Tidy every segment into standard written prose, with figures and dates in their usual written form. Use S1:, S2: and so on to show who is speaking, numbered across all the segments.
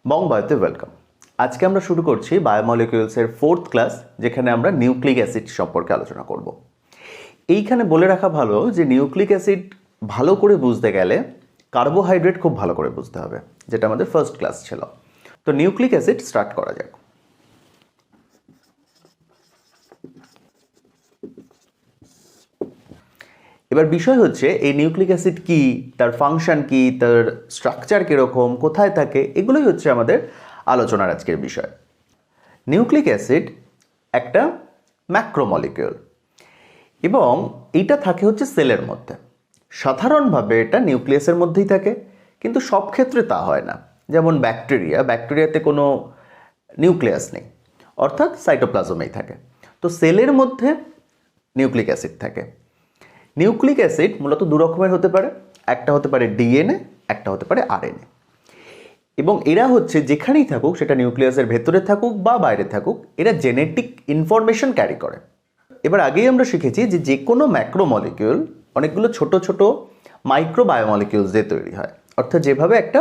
S1: বং বায়োতে welcome. আজকে আমরা শুরু করছি বায়োমলিকিউলসের 4th ক্লাস, যেখানে আমরা নিউক্লিক অ্যাসিড সম্পর্কে আলোচনা করব। এইখানে বলে রাখা ভালো যে নিউক্লিক অ্যাসিড ভালো করে বুঝতে গেলে কার্বোহাইড্রেট খুব ভালো করে বুঝতে হবে, যেটা আমাদের ফার্স্ট ক্লাস ছিল। তো নিউক্লিক অ্যাসিড স্টার্ট করা যাক। এবার বিষয় হচ্ছে এই নিউক্লিক অ্যাসিড কি, তার ফাংশন কি, তার স্ট্রাকচার কীরকম, কোথায় থাকে, এগুলোই হচ্ছে আমাদের আলোচনার আজকের বিষয়। নিউক্লিক অ্যাসিড একটা ম্যাক্রোমলিকিউল এবং এইটা থাকে হচ্ছে সেলের মধ্যে। সাধারণভাবে এটা নিউক্লিয়াসের মধ্যেই থাকে, কিন্তু সব ক্ষেত্রে তা হয় না। যেমন ব্যাকটেরিয়াতে কোনো নিউক্লিয়াস নেই, অর্থাৎ সাইটোপ্লাজমেই থাকে। তো সেলের মধ্যে নিউক্লিক অ্যাসিড থাকে। নিউক্লিক অ্যাসিড মূলত দু রকমের হতে পারে, একটা হতে পারে ডিএনএ, একটা হতে পারে আরএনএ। এবং এরা হচ্ছে যেখানেই থাকুক, সেটা নিউক্লিয়াসের ভেতরে থাকুক বা বাইরে থাকুক, এরা জেনেটিক ইনফরমেশন ক্যারি করে। এবার আগেই আমরা শিখেছি যে যে কোনো ম্যাক্রোমলিকিউল অনেকগুলো ছোট ছোট মাইক্রো বায়োমলিকিউলস দিয়ে তৈরি হয়, অর্থাৎ যেভাবে একটা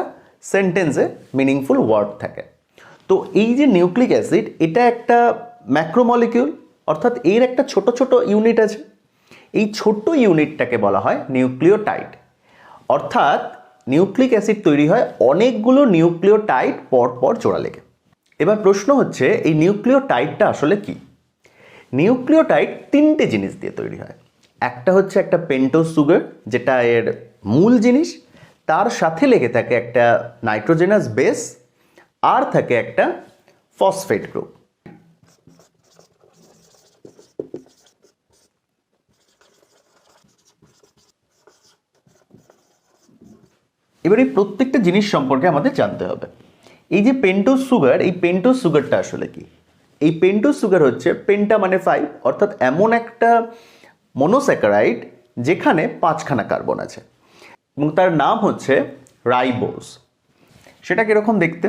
S1: সেন্টেন্সে মিনিংফুল ওয়ার্ড থাকে। তো এই যে নিউক্লিক অ্যাসিড, এটা একটা ম্যাক্রোমলিকিউল, অর্থাৎ এর একটা ছোট ছোট ইউনিট আছে। এই ছোট্ট ইউনিটটাকে বলা হয় নিউক্লিওটাইড। অর্থাৎ নিউক্লিক অ্যাসিড তৈরি হয় অনেকগুলো নিউক্লিওটাইড পর জোড়া লেগে। এবার প্রশ্ন হচ্ছে এই নিউক্লিওটাইডটা আসলে কি? নিউক্লিওটাইড তিনটে জিনিস দিয়ে তৈরি হয়। একটা হচ্ছে একটা পেন্টোজ সুগার, যেটা এর মূল জিনিস। তার সাথে লেগে থাকে একটা নাইট্রোজেনাস বেস, আর থাকে একটা ফসফেট গ্রুপ। এবার এই প্রত্যেকটা জিনিস সম্পর্কে আমাদের জানতে হবে। এই যে পেন্টোজ সুগার, এই পেন্টোজ সুগারটা আসলে কি? এই পেন্টোজ সুগার হচ্ছে পেন্টা মানে 5, অর্থাৎ এমন একটা মনোস্যাকারাইড যেখানে 5খানা কার্বন আছে এবং তার নাম হচ্ছে রাইবোজ। সেটা কিরকম দেখতে?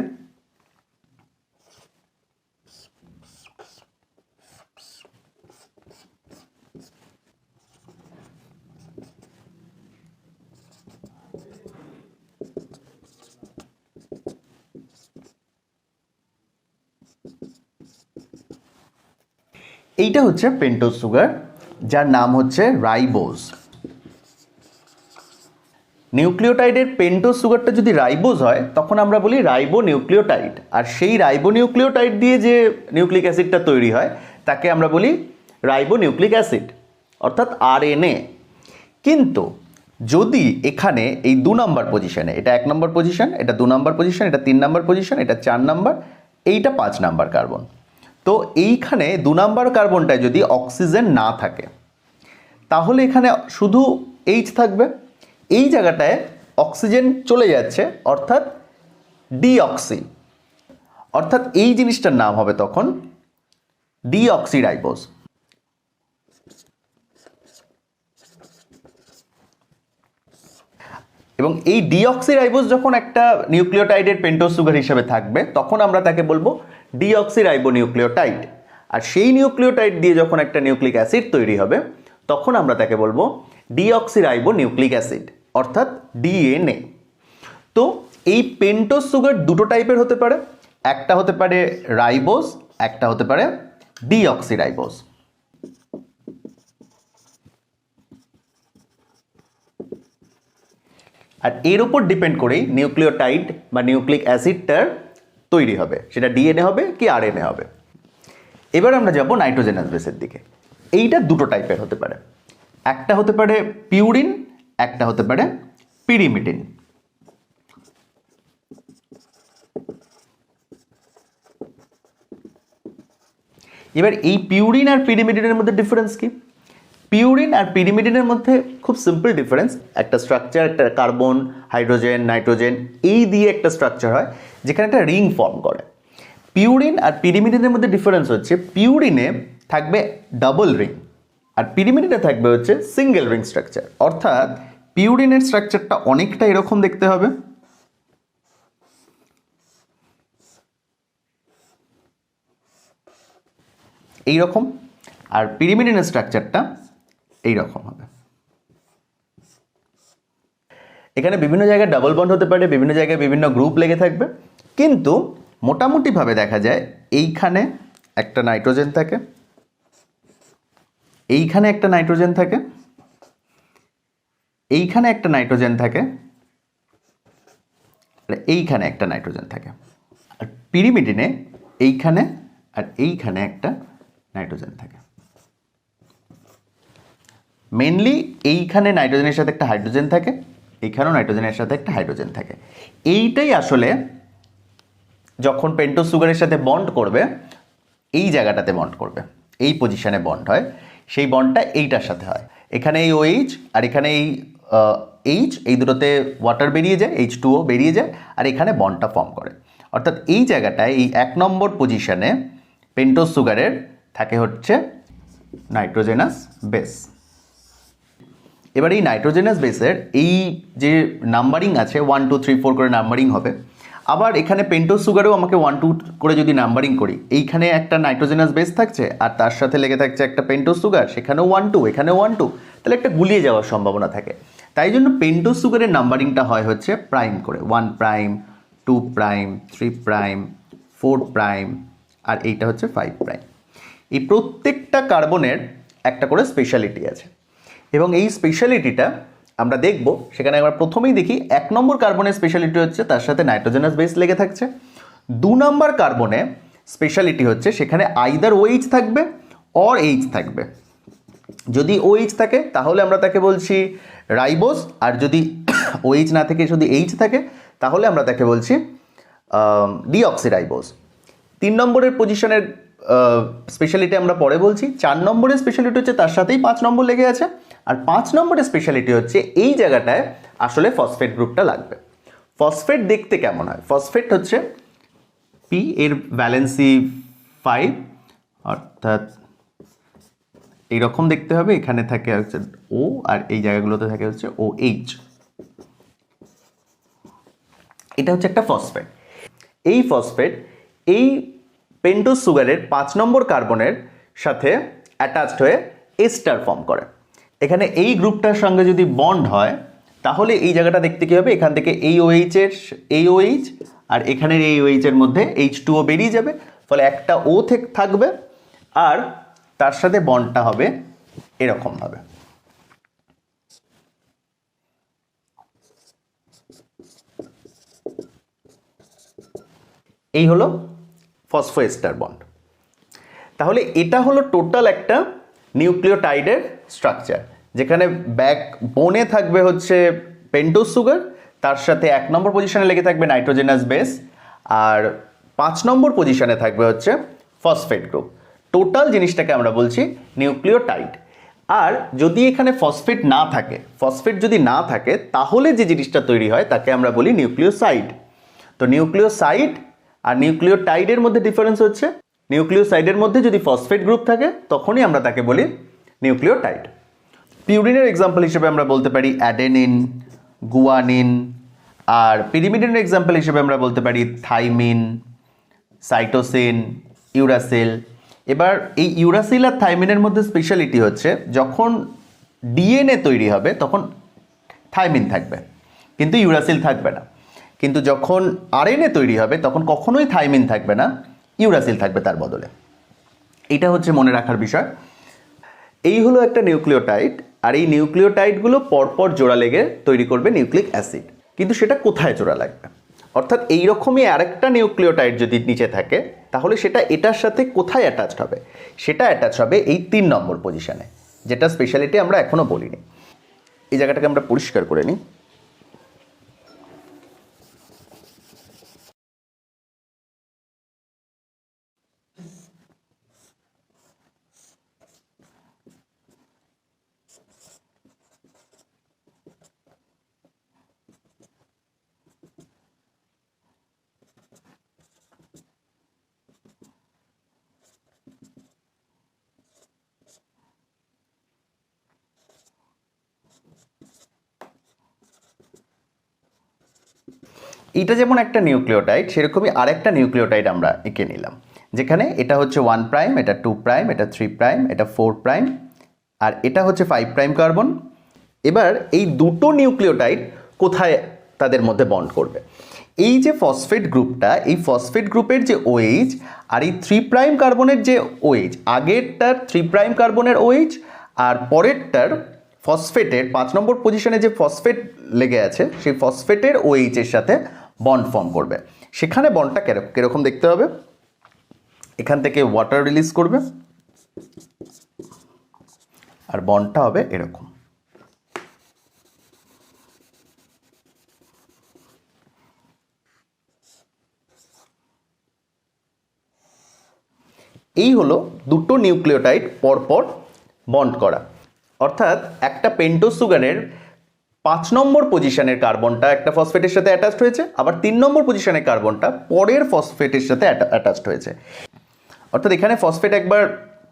S1: এইটা হচ্ছে পেন্টোজ সুগার, যার নাম হচ্ছে রাইবোজ। নিউক্লিওটাইডের পেন্টোজ সুগারটা যদি রাইবোজ হয়, তখন আমরা বলি রাইবো নিউক্লিওটাইড। আর সেই রাইবো নিউক্লিওটাইড দিয়ে যে নিউক্লিক অ্যাসিডটা তৈরি হয়, তাকে আমরা বলি রাইবো নিউক্লিক অ্যাসিড, অর্থাৎ আরএনএ। কিন্তু যদি এখানে এই 2 নম্বর পজিশনে, এটা 1 নম্বর পজিশন, এটা 2 নম্বর পজিশন, এটা 3 নম্বর পজিশন, এটা 4 নম্বর, এইটা 5 নম্বর কার্বন। তো এইখানে 2 নম্বর কার্বনটায় যদি অক্সিজেন না থাকে, তাহলে এখানে শুধু এইচ থাকবে। এই জায়গাটায় অক্সিজেন চলে যাচ্ছে, অর্থাৎ ডিঅক্সি। অর্থাৎ এই জিনিসটার নাম হবে তখন ডিঅক্সিরাইবোজ। এবং এই ডিঅক্সিরাইবোজ যখন একটা নিউক্লিওটাইডের পেন্টোজ সুগার হিসেবে থাকবে, তখন আমরা তাকে বলবো ডিঅক্সিরাইবো নিউক্লিওটাইড। আর সেই নিউক্লিওটাইড দিয়ে যখন একটা নিউক্লিক অ্যাসিড তৈরি হবে, তখন আমরা তাকে বলবো ডিঅক্সিরাইবো নিউক্লিক অ্যাসিড, অর্থাৎ ডিএনএ। তো এই পেন্টোজ সুগার দুটো টাইপের হতে পারে, একটা হতে পারে রাইবোজ, একটা হতে পারে ডিঅক্সিরাইবোজ। আর এর উপর ডিপেন্ড করেই নিউক্লিওটাইড বা নিউক্লিক অ্যাসিডটার তৈরি হবে, সেটা ডিএনএ হবে কি আরএনএ হবে। এবার আমরা যাব নাইট্রোজেনাস বেসের দিকে। এইটা দুটো টাইপের হতে পারে, একটা হতে পারে পিউরিন, একটা হতে পারে পিরিমিডিন। এবার এই পিউরিন আর পিরিমিডিনের মধ্যে ডিফারেন্স কি? পিউরিন আর পিরিমিডিনের মধ্যে খুব সিম্পল ডিফারেন্স। একটা স্ট্রাকচার, একটা কার্বন, হাইড্রোজেন, নাইট্রোজেন, এই দিয়ে একটা স্ট্রাকচার হয় যেখানে একটা রিং ফর্ম করে। পিউরিন আর পিরিমিডিনের মধ্যে ডিফারেন্স হচ্ছে পিউরিনে থাকবে ডাবল রিং, আর পিরিমিডিনে থাকবে হচ্ছে সিঙ্গেল রিং স্ট্রাকচার। অর্থাৎ পিউরিনের স্ট্রাকচারটা অনেকটা এরকম দেখতে হবে, এইরকম। আর পিরিমিডিনের স্ট্রাকচারটা এইরকম হবে। এখানে বিভিন্ন জায়গায় ডাবল বন্ড হতে পারে, বিভিন্ন জায়গায় বিভিন্ন গ্রুপ লেগে থাকবে, কিন্তু মোটামুটিভাবে দেখা যায় এইখানে একটা নাইট্রোজেন থাকে, এইখানে একটা নাইট্রোজেন থাকে, এইখানে একটা নাইট্রোজেন থাকে, আর এইখানে একটা নাইট্রোজেন থাকে। আর পিরিমিডিনে এইখানে আর এইখানে একটা নাইট্রোজেন থাকে। মেনলি এইখানে নাইট্রোজেনের সাথে একটা হাইড্রোজেন থাকে, এইখানেও নাইট্রোজেনের সাথে একটা হাইড্রোজেন থাকে। এইটাই আসলে যখন পেন্টোজ সুগারের সাথে বন্ড করবে, এই জায়গাটাতে বন্ড করবে, এই পজিশনে বন্ড হয়, সেই বন্ডটা এইটার সাথে হয়। এখানে এই OH আর এখানে এই H, এই দুটোতে ওয়াটার বেরিয়ে যায়, H2O বেরিয়ে যায়, আর এখানে বন্ডটা ফর্ম করে। অর্থাৎ এই জায়গাটায় এই 1 নম্বর পজিশনে পেন্টোজ সুগারের থাকে হচ্ছে নাইট্রোজেনাস বেস। এবার এই নাইট্রোজেনাস বেসের এই যে নাম্বারিং আছে 1 2 3 4 করে নাম্বারিং হবে। আবার এখানে পেন্টোজ সুগারেও আমাকে 1 2 করে যদি নাম্বারিং করি, এইখানে একটা নাইট্রোজেনাস বেস থাকছে আর তার সাথে লেগে থাকছে একটা পেন্টোজ সুগার, সেখানেও 1 2, এখানেও 1 2, তাহলে একটা গুলিয়ে যাওয়ার সম্ভাবনা থাকে। তাই জন্য পেন্টোজ সুগারের নাম্বারিংটা হয় হচ্ছে প্রাইম করে, 1 প্রাইম, 2 প্রাইম, 3 প্রাইম, 4 প্রাইম, আর এইটা হচ্ছে 5 প্রাইম। এই প্রত্যেকটা কার্বনের একটা করে স্পেশালিটি আছে, এবং এই স্পেশালিটিটা আমরা দেখব। সেখানে আমরা প্রথমেই দেখি 1 নম্বর কার্বনের স্পেশালিটি হচ্ছে তার সাথে নাইট্রোজেনাস বেস লেগে থাকছে। 2 নম্বর কার্বনে স্পেশালিটি হচ্ছে সেখানে আইদার OH থাকবে অর H থাকবে। যদি OH থাকে তাহলে আমরা তাকে বলছি রাইবোজ, আর যদি OH না থেকে শুধু H থাকে তাহলে আমরা তাকে বলছি ডিঅক্সিরাইবোজ। 3 নম্বরের পজিশনের স্পেশালিটি আমরা পরে বলছি। 4 নম্বরের স্পেশালিটি হচ্ছে তার সাথেই 5 নম্বর লেগে আছে, আর 5 নম্বরের স্পেশালিটি হচ্ছে এই জায়গাটায় আসলে ফসফেট গ্রুপটা লাগবে। ফসফেট দেখতে কেমন হয়? ফসফেট হচ্ছে P এর ভ্যালেন্সি 5, অর্থাৎ এইরকম দেখতে হবে। এখানে থাকে হচ্ছে O আর এই জায়গাগুলোতে থাকে হচ্ছে OH। এটা হচ্ছে একটা ফসফেট। এই ফসফেট এই পেন্টোজ সুগারের 5 নম্বর কার্বনের সাথে অ্যাটাচড হয়ে এস্টার ফর্ম করে। এখানে এই গ্রুপটার সঙ্গে যদি বন্ড হয় তাহলে এই জায়গাটা দেখতে কী হবে? এখান থেকে এই OH এর এই OH আর এখানের এই OH এর মধ্যে H2O বেরিয়ে যাবে, ফলে একটা O থাকবে আর তার সাথে বন্ডটা হবে এরকমভাবে। এই হলো ফসফোএস্টার বন্ড। তাহলে এটা হলো টোটাল একটা নিউক্লিওটাইডের স্ট্রাকচার, যেখানে ব্যাকবোনে থাকবে হচ্ছে পেন্টোজ সুগার, তার সাথে 1 নম্বর পজিশনে লেগে থাকবে নাইট্রোজেনাস বেস, আর 5 নম্বর পজিশনে থাকবে হচ্ছে ফসফেট গ্রুপ। টোটাল জিনিসটাকে আমরা বলছি নিউক্লিওটাইড। আর যদি এখানে ফসফেট না থাকে, ফসফেট যদি না থাকে তাহলে যে জিনিসটা তৈরি হয় তাকে আমরা বলি নিউক্লিওসাইড। তো নিউক্লিওসাইড আর নিউক্লিওটাইডের মধ্যে ডিফারেন্স হচ্ছে নিউক্লিওসাইডের মধ্যে যদি ফসফেট গ্রুপ থাকে তখনই আমরা তাকে বলি নিউক্লিওটাইড। পিউরিনের এক্সাম্পল হিসেবে আমরা বলতে পারি অ্যাডেনিন, গুয়ানিন, আর পিরিমিডিনের এক্সাম্পল হিসেবে আমরা বলতে পারি থাইমিন, সাইটোসিন, ইউরাসিল। এবার এই ইউরাসিল আর থাইমিনের মধ্যে স্পেশালিটি হচ্ছে যখন ডিএনএ তৈরি হবে তখন থাইমিন থাকবে কিন্তু ইউরাসিল থাকবে না, কিন্তু যখন আরএনএ তৈরি হবে তখন কখনোই থাইমিন থাকবে না, ইউরাসিল থাকবে তার বদলে। এটা হচ্ছে মনে রাখার বিষয়। এই হলো একটা নিউক্লিওটাইড, আর এই নিউক্লিওটাইডগুলো পরপর জোড়া লেগে তৈরি করবে নিউক্লিক অ্যাসিড। কিন্তু সেটা কোথায় জোড়া লাগবে? অর্থাৎ এইরকমই আরেকটা নিউক্লিওটাইড যদি নিচে থাকে তাহলে সেটা এটার সাথে কোথায় অ্যাটাচড হবে? সেটা অ্যাটাচ হবে এই 3 নম্বর পজিশনে, যেটা স্পেশালিটি আমরা এখনও বলিনি। এই জায়গাটাকে আমরা পরিষ্কার করে নিই। এটা যেমন একটা নিউক্লিওটাইড, সেরকমই আরেকটা নিউক্লিওটাইড আমরা এঁকে নিলাম, যেখানে এটা হচ্ছে 1 প্রাইম, এটা 2 প্রাইম, এটা 3 প্রাইম, এটা 4 প্রাইম, আর এটা হচ্ছে 5 প্রাইম কার্বন। এবার এই দুটো নিউক্লিওটাইড কোথায় তাদের মধ্যে বন্ড করবে। এই যে ফসফেট গ্রুপটা, এই ফসফেট গ্রুপের যে OH আর এই 3' কার্বনের যে OH, আগেরটার 3' কার্বনের OH আর পরেরটার ফসফেটের 5 নম্বর পজিশনে যে ফসফেট লেগে আছে সেই ফসফেটের OH এর সাথে বন্ড ফর্ম করবে। সেখানে বন্ডটা কিরকম দেখতে হবে, এখান থেকে ওয়াটার রিলিজ করবে আর বন্ডটা হবে এরকম। এই হলো দুটো নিউক্লিওটাইড পরপর বন্ড করা, অর্থাৎ একটা পেন্টোজ সুগারের 5 নম্বর পজিশনের কার্বনটা একটা ফসফেটের সাথে অ্যাটাচড হয়েছে, আবার 3 নম্বর পজিশনের কার্বনটা পরের ফসফেটের সাথে অ্যাটাচড হয়েছে। অর্থাৎ এখানে ফসফেট একবার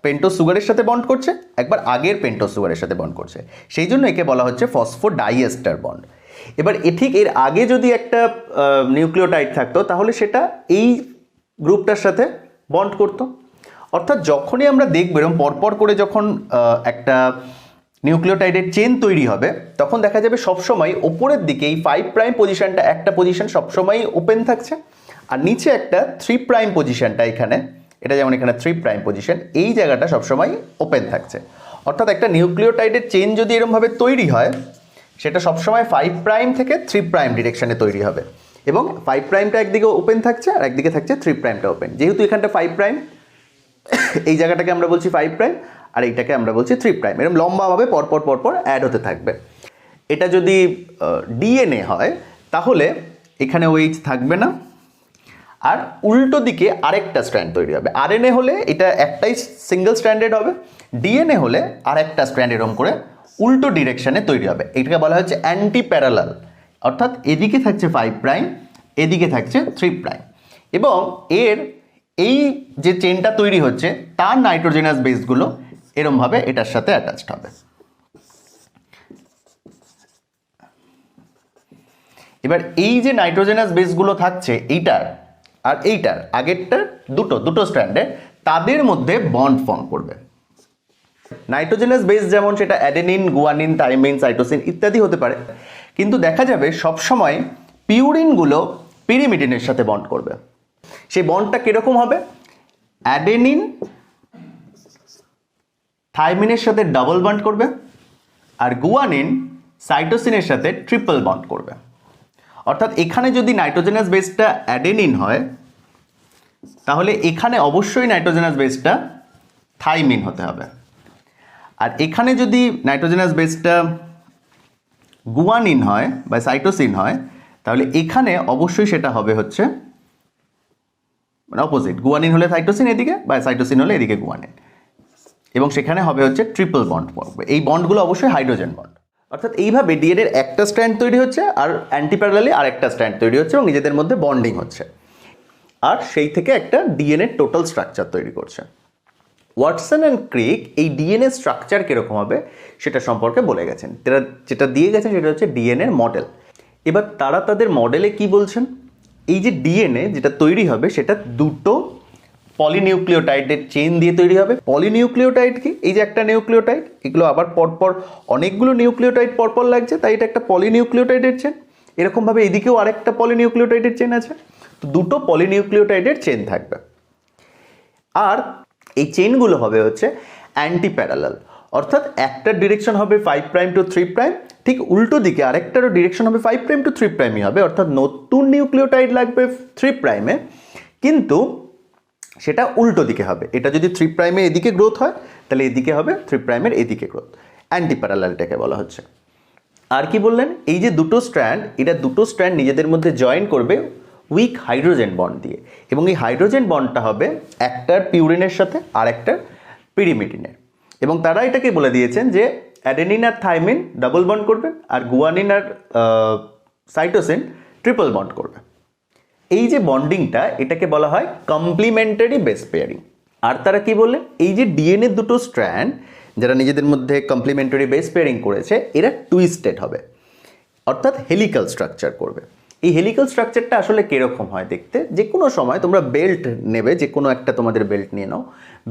S1: পেন্টোজ সুগারের সাথে বন্ড করছে, একবার আগের পেন্টোজ সুগারের সাথে বন্ড করছে, সেই জন্য একে বলা হচ্ছে ফসফোডাইএস্টার বন্ড। এবার ঠিক এর আগে যদি একটা নিউক্লিওটাইড থাকতো তাহলে সেটা এই গ্রুপটার সাথে বন্ড করতো। অর্থাৎ যখনই আমরা দেখব এরকম পরপর করে যখন একটা নিউক্লিওটাইডের চেন তৈরি হবে তখন দেখা যাবে সবসময় ওপরের দিকে এই 5' পজিশনটা একটা পজিশন সবসময় ওপেন থাকছে, আর নিচে একটা 3' পজিশনটা এখানে, এটা যেমন এখানে 3' পজিশন, এই জায়গাটা সবসময় ওপেন থাকছে। অর্থাৎ একটা নিউক্লিওটাইডের চেন যদি এরকমভাবে তৈরি হয় সেটা সবসময় 5' থেকে 3' ডিরেকশনে তৈরি হবে, এবং 5'টা একদিকে ওপেন থাকছে আর একদিকে থাকছে 3'টা ওপেন। যেহেতু এখানটা 5', এই জায়গাটাকে আমরা বলছি 5' আর এইটাকে আমরা বলছি 3', এরকম লম্বাভাবে পরপর অ্যাড হতে থাকবে। এটা যদি DNA হয় তাহলে এখানে OH থাকবে না, আর উল্টো দিকে আরেকটা স্ট্র্যান্ড তৈরি হবে। RNA হলে এটা একটাই সিঙ্গেল স্ট্র্যান্ডেড হবে, DNA হলে আরেকটা স্ট্র্যান্ড এরকম করে উল্টো ডিরেকশনে তৈরি হবে। এটাকে বলা হচ্ছে অ্যান্টি প্যারালাল, অর্থাৎ এদিকে থাকছে 5', এদিকে থাকছে 3', এবং এর এই যে চেনটা তৈরি হচ্ছে তার নাইট্রোজেনাস বেসগুলো এরমভাবে এটার সাথে অ্যাটাচড হবে। এবার এই যে নাইট্রোজেনাস বেসগুলো থাকছে এইটার আর এইটার আগেরটার দুটো স্ট্র্যান্ডে, তাদের মধ্যে বন্ড ফর্ম করবে। নাইট্রোজেনাস বেস যেমন সেটা অ্যাডেনিন, গুয়ানিন, থাইমিন, সাইটোসিন ইত্যাদি হতে পারে, কিন্তু দেখা যাবে সবসময় পিউরিনগুলো পিরিমিডিনের সাথে বন্ড করবে। সেই বন্ডটা কিরকম হবে, অ্যাডেনিন থাইমিনের সাথে ডাবল বন্ড করবে আর গুয়ানিন সাইটোসিনের সাথে ট্রিপল বন্ড করবে। অর্থাৎ এখানে যদি নাইট্রোজেনাস বেসটা অ্যাডেনিন হয় তাহলে এখানে অবশ্যই নাইট্রোজেনাস বেসটা থাইমিন হতে হবে, আর এখানে যদি নাইট্রোজেনাস বেসটা গুয়ানিন হয় বা সাইটোসিন হয় তাহলে এখানে অবশ্যই সেটা হবে হচ্ছে মানে অপোজিট, গুয়ানিন হলে সাইটোসিন এদিকে বা সাইটোসিন হলে এদিকে গুয়ানিন, এবং সেখানে হবে হচ্ছে ট্রিপল বন্ড পড়বে। এই বন্ডগুলো অবশ্যই হাইড্রোজেন বন্ড। অর্থাৎ এইভাবে DNA এর একটা স্ট্র্যান্ড তৈরি হচ্ছে আর অ্যান্টিপ্যারালালি আরেকটা স্ট্র্যান্ড তৈরি হচ্ছে এবং নিজেদের মধ্যে বন্ডিং হচ্ছে, আর সেই থেকে একটা DNA টোটাল স্ট্রাকচার তৈরি করছে। ওয়াটসন অ্যান্ড ক্রিক এই DNA স্ট্রাকচার কীরকম হবে সেটা সম্পর্কে বলে গেছেন। তারা যেটা দিয়ে গেছেন সেটা হচ্ছে DNA এর মডেল। এবার তারা তাদের মডেলে কি বলছেন, এই যে DNA যেটা তৈরি হবে সেটা দুটো পলিনিউক্লিওটাইডের চেইন দিয়ে তৈরি হবে। পলিনিউক্লিওটাইড কি, এই যে একটা নিউক্লিওটাইড, এগুলো আবার পরপর অনেকগুলো নিউক্লিওটাইড পরপর লাগছে, তাই এটা একটা পলিনিউক্লিওটাইডের চেন। এরকমভাবে এদিকেও আরেকটা পলিনিউক্লিওটাইডের চেন আছে, তো দুটো পলিনিউক্লিওটাইডের চেন থাকবে। আর এই চেনগুলো হবে হচ্ছে অ্যান্টি প্যারালাল, অর্থাৎ একটা ডিরেকশন হবে 5' টু 3', ঠিক উল্টো দিকে আরেকটারও ডিরেকশন হবে 5' টু 3'ই হবে, অর্থাৎ নতুন নিউক্লিওটাইড লাগবে 3', কিন্তু সেটা উল্টো দিকে হবে। এটা যদি 3'এর এদিকে গ্রোথ হয় তাহলে এদিকে হবে 3'এর এদিকে গ্রোথ, অ্যান্টি প্যারালালটাকে বলা হচ্ছে। আর কি বললেন, এই যে দুটো স্ট্র্যান্ড, এটা দুটো স্ট্র্যান্ড নিজেদের মধ্যে জয়েন করবে উইক হাইড্রোজেন বন্ড দিয়ে, এবং এই হাইড্রোজেন বন্ডটা হবে একটার পিউরিনের সাথে আর একটার পিরিমিডিনের, এবং তারা এটাকে বলে দিয়েছেন যে অ্যাডেনিন আর থাইমিন ডাবল বন্ড করবে আর গুয়ানিন আর সাইটোসিন ট্রিপল বন্ড করবে। এই যে বন্ডিংটা এটাকে বলা হয় কমপ্লিমেন্টারি বেস পেয়ারিং। আর তারা কি বললেন, এই যে DNA দুটো স্ট্র্যান্ড যারা নিজেদের মধ্যে কমপ্লিমেন্টারি বেস পেয়ারিং করেছে এরা টুইস্টেড হবে, অর্থাৎ হেলিক্যাল স্ট্রাকচার করবে। এই হেলিক্যাল স্ট্রাকচারটা আসলে কিরকম হয় দেখতে, যে কোনো সময় তোমরা বেল্ট নেবে, যে কোনো একটা তোমাদের বেল্ট নিয়ে নাও,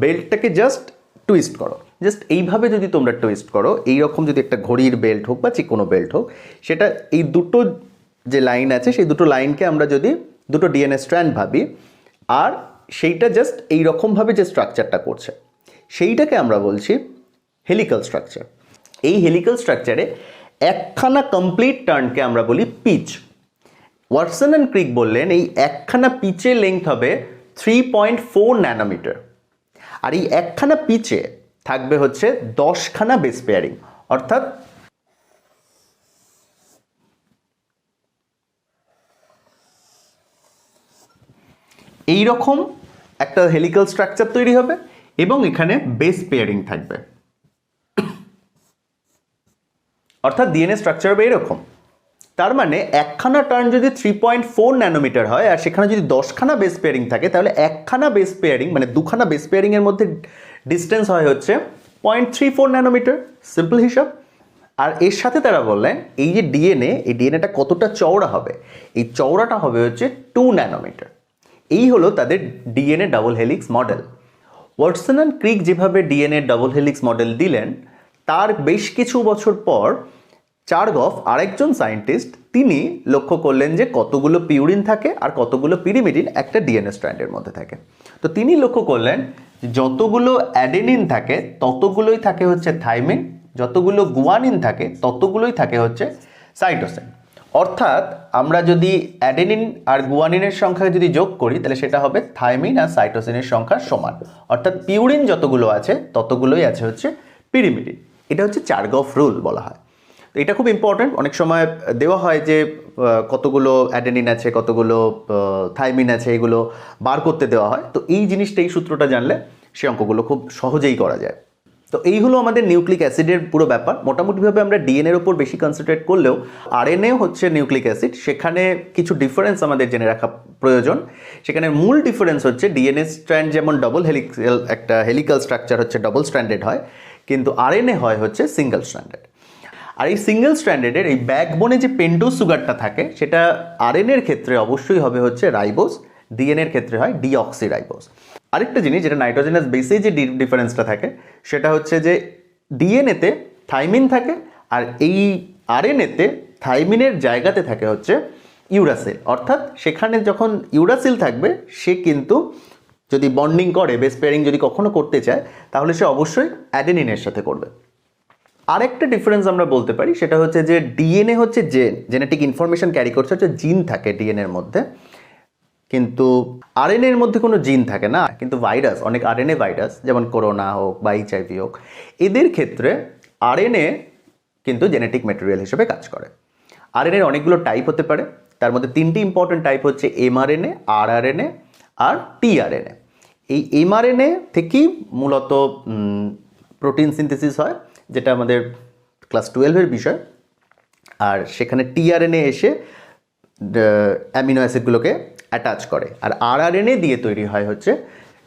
S1: বেল্টটাকে জাস্ট টুইস্ট করো, জাস্ট এইভাবে যদি তোমরা টুইস্ট করো, এইরকম যদি একটা ঘড়ির বেল্ট হোক বা যে কোনো বেল্ট হোক, সেটা এই দুটো যে লাইন আছে সেই দুটো লাইনকে আমরা যদি দুটো ডিএনএ স্ট্র্যান্ড ভাবি, আর সেইটা জাস্ট এইরকমভাবে যে স্ট্রাকচারটা করছে সেইটাকে আমরা বলছি হেলিক্যাল স্ট্রাকচার। এই হেলিক্যাল স্ট্রাকচারে একখানা কমপ্লিট টার্নকে আমরা বলি পিচ। ওয়াটসন অ্যান্ড ক্রিক বললেন এই একখানা পিচের লেংথ হবে 3.4 ন্যানোমিটার, আর এই একখানা পিচে থাকবে হচ্ছে 10খানা বেস পেয়ারিং, অর্থাৎ এইরকম একটা হেলিক্যাল স্ট্রাকচার তৈরি হবে এবং এখানে বেস পেয়ারিং থাকবে, অর্থাৎ ডিএনএ স্ট্রাকচার হবে এরকম। তার মানে একখানা টার্ন যদি 3.4 ন্যানোমিটার হয় আর সেখানে যদি 10খানা বেস পেয়ারিং থাকে, তাহলে একখানা বেস পেয়ারিং মানে দুখানা বেস পেয়ারিং এর মধ্যে ডিস্টেন্স হয় হচ্ছে 0.34 ন্যানোমিটার, সিম্পল হিসাব। আর এর সাথে তারা বললেন এই যে ডিএনএ, এই ডিএনএটা কতটা চওড়া হবে, এই চওড়াটা হবে হচ্ছে 2 ন্যানোমিটার। এই হলো তাদের DNA double helix model. Watson and ক্রিক যেভাবে ডিএনএ ডাবল হেলিক্স মডেল দিলেন, তার বেশ কিছু বছর পর চারগফ আরেকজন সায়েন্টিস্ট তিনি লক্ষ্য করলেন যে কতগুলো পিউরিন থাকে আর কতগুলো পিরিমিডিন একটা ডিএনএ স্ট্র্যান্ডের মধ্যে থাকে। তো তিনি লক্ষ্য করলেন যতগুলো অ্যাডেনিন থাকে ততগুলোই থাকে হচ্ছে থাইমিন, যতগুলো গুয়ানিন থাকে ততগুলোই থাকে হচ্ছে সাইটোসিন। অর্থাৎ আমরা যদি অ্যাডেনিন আর গুয়ানিনের সংখ্যা যদি যোগ করি তাহলে সেটা হবে থাইমিন আর সাইটোসিনের সংখ্যা সমান, অর্থাৎ পিউরিন যতগুলো আছে ততগুলোই আছে হচ্ছে পিরিমিডিন। এটা হচ্ছে চারগফ রুল বলা হয়। তো এটা খুব ইম্পর্ট্যান্ট, অনেক সময় দেওয়া হয় যে কতগুলো অ্যাডেনিন আছে কতগুলো থাইমিন আছে এগুলো বার করতে দেওয়া হয়। তো এই জিনিসটা, এই সূত্রটা জানলে সে অঙ্কগুলো খুব সহজেই করা যায়। তো এই হলো আমাদের নিউক্লিক অ্যাসিডের পুরো ব্যাপার। মোটামুটিভাবে আমরা ডিএনএর ওপর বেশি কনসেন্ট্রেট করলেও আরএনএ হচ্ছে নিউক্লিক অ্যাসিড, সেখানে কিছু ডিফারেন্স আমাদের জেনে রাখা প্রয়োজন। সেখানে মূল ডিফারেন্স হচ্ছে ডিএনএ স্ট্র্যান্ড যেমন ডবল হেলিক্যাল, একটা হেলিক্যাল স্ট্রাকচার হচ্ছে ডবল স্ট্র্যান্ডেড হয়, কিন্তু আরএনএ হয় হচ্ছে সিঙ্গেল স্ট্র্যান্ডেড। আর এই সিঙ্গেল স্ট্র্যান্ডেডের এই ব্যাকবোনে যে পেন্টোজ সুগারটা থাকে সেটা আরএনএর ক্ষেত্রে অবশ্যই হবে হচ্ছে রাইবোজ, ডিএনএর ক্ষেত্রে হয় ডিঅক্সিরাইবোজ। আরেকটা জিনিস যেটা নাইট্রোজেনাস বেসে যে ডিফারেন্সটা থাকে সেটা হচ্ছে যে ডিএনএতে থাইমিন থাকে আর এই আরএনএতে থাইমিনের জায়গাতে থাকে হচ্ছে ইউরাসিল, অর্থাৎ সেখানে যখন ইউরাসিল থাকবে সে কিন্তু যদি বন্ডিং করে, বেস পেয়ারিং যদি কখনো করতে চায় তাহলে সে অবশ্যই অ্যাডেনিনের সাথে করবে। আরেকটা ডিফারেন্স আমরা বলতে পারি সেটা হচ্ছে যে ডিএনএ হচ্ছে জেনেটিক ইনফরমেশন ক্যারি করছে হচ্ছে জিন থাকে ডিএনএর মধ্যে, কিন্তু আরএনএর মধ্যে কোনো জিন থাকে না। কিন্তু ভাইরাস, অনেক আরএনএ ভাইরাস যেমন করোনা হোক বা এইচআইভি হোক, এদের ক্ষেত্রে আরএনএ কিন্তু জেনেটিক ম্যাটেরিয়াল হিসেবে কাজ করে। আরএনএর অনেকগুলো টাইপ হতে পারে, তার মধ্যে 3টি ইম্পর্টেন্ট টাইপ হচ্ছে এমআরএনএ, আরআরএনএ আর টিআরএনএ। এই এমআরএনএ থেকেই মূলত প্রোটিন সিনথেসিস হয়, যেটা আমাদের ক্লাস 12-এর বিষয়। আর সেখানে টিআরএনএ এসে অ্যামিনো অ্যাসিডগুলোকে অ্যাটাচ করে, আর আরআরএনএ দিয়ে তৈরি হয় হচ্ছে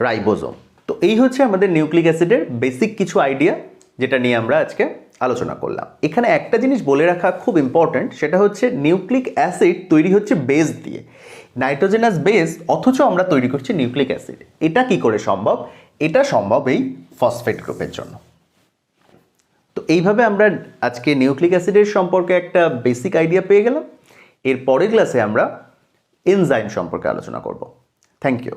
S1: রাইবোজোম। তো এই হচ্ছে আমাদের নিউক্লিক অ্যাসিডের বেসিক কিছু আইডিয়া, যেটা নিয়ে আমরা আজকে আলোচনা করলাম। এখানে একটা জিনিস বলে রাখা খুব ইম্পর্ট্যান্ট, সেটা হচ্ছে নিউক্লিক অ্যাসিড তৈরি হচ্ছে বেস দিয়ে, নাইট্রোজেনাস বেস, অথচ আমরা তৈরি করছি নিউক্লিক অ্যাসিড। এটা কি করে সম্ভব? এটা সম্ভব এই ফসফেট গ্রুপের জন্য। তো এইভাবে আমরা আজকে নিউক্লিক অ্যাসিডের সম্পর্কে একটা বেসিক আইডিয়া পেয়ে গেলাম। এর পরের ক্লাসে আমরা এনজাইম সম্পর্কে আলোচনা করব। Thank you.